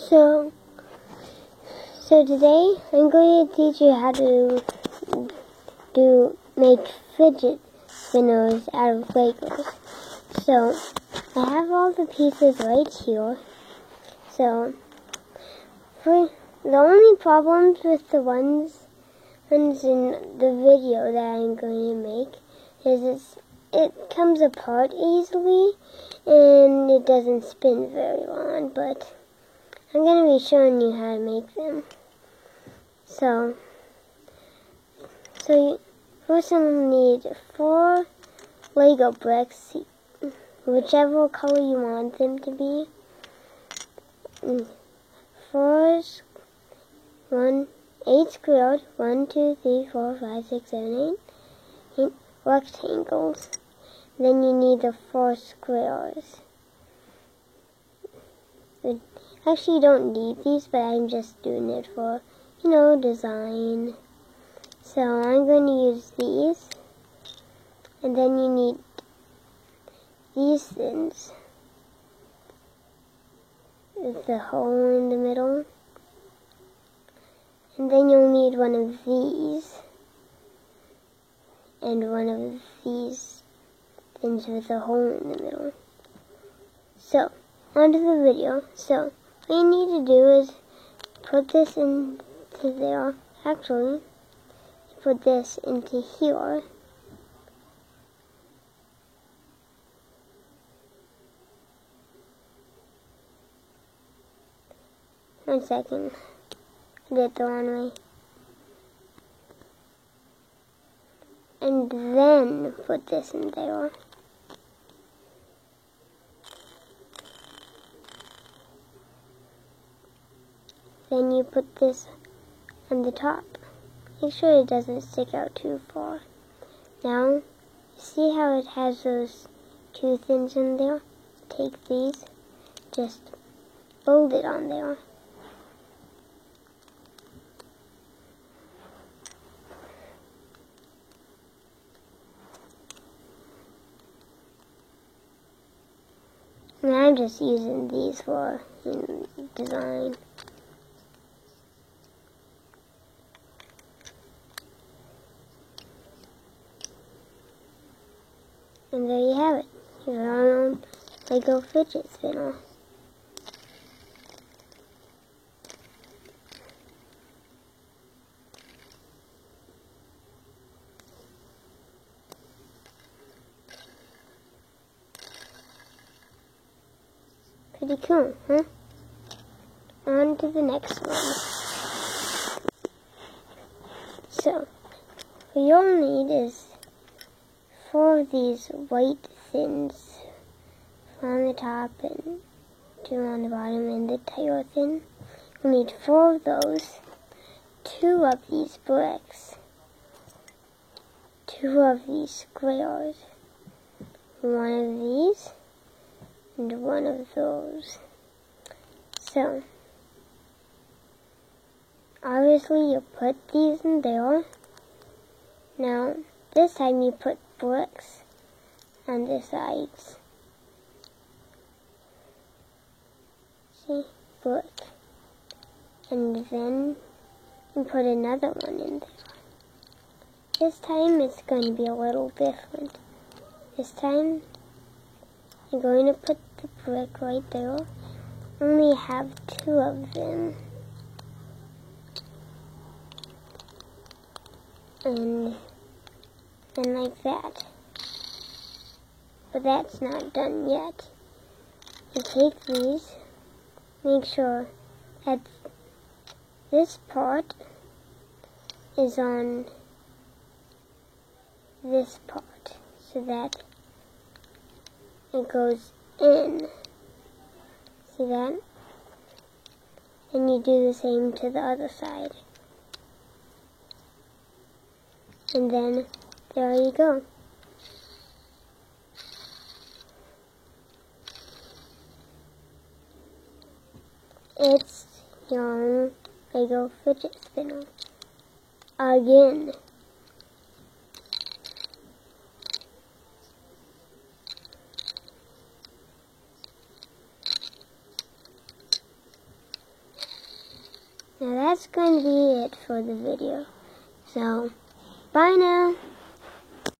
So today I'm going to teach you how to make fidget spinners out of Legos. So I have all the pieces right here. So for the only problems with the ones in the video that I'm going to make is it comes apart easily and it doesn't spin very long, but I'm going to be showing you how to make them. So first I'm going to need 4 Lego bricks, whichever color you want them to be. 8 squared, 1, 2, 3, 4, 5, 6, 7, 8 rectangles. Then you need the 4 squares. Actually, you don't need these, but I'm just doing it for, design. So I'm going to use these. And then you need these things with the hole in the middle. And then you'll need one of these. And one of these things with a hole in the middle. So, onto the video. So, what you need to do is put this into there. Actually, put this into here. One second. I did it the wrong way. And then put this in there. Then you put this on the top. Make sure it doesn't stick out too far. Now, see how it has those 2 things in there? Take these, just fold it on there. And I'm just using these for design. And there you have it, your own Lego fidget spinner. Pretty cool, huh? On to the next one. So, what you'll need is 4 of these white thins on the top and 2 on the bottom, and the tail thin. You'll need 4 of those, 2 of these bricks, 2 of these squares, 1 of these, and 1 of those. So, obviously you put these in there. Now, this time you put bricks on the sides. See? Brick. And then you put another one in there. This time it's going to be a little different. This time you're going to put the brick right there. Only have 2 of them. And like that. But that's not done yet. You take these, make sure that this part is on this part, so that it goes in. See that? And you do the same to the other side. And then, there you go. It's your own Lego fidget spinner. Again. Now that's going to be it for the video. So, bye now.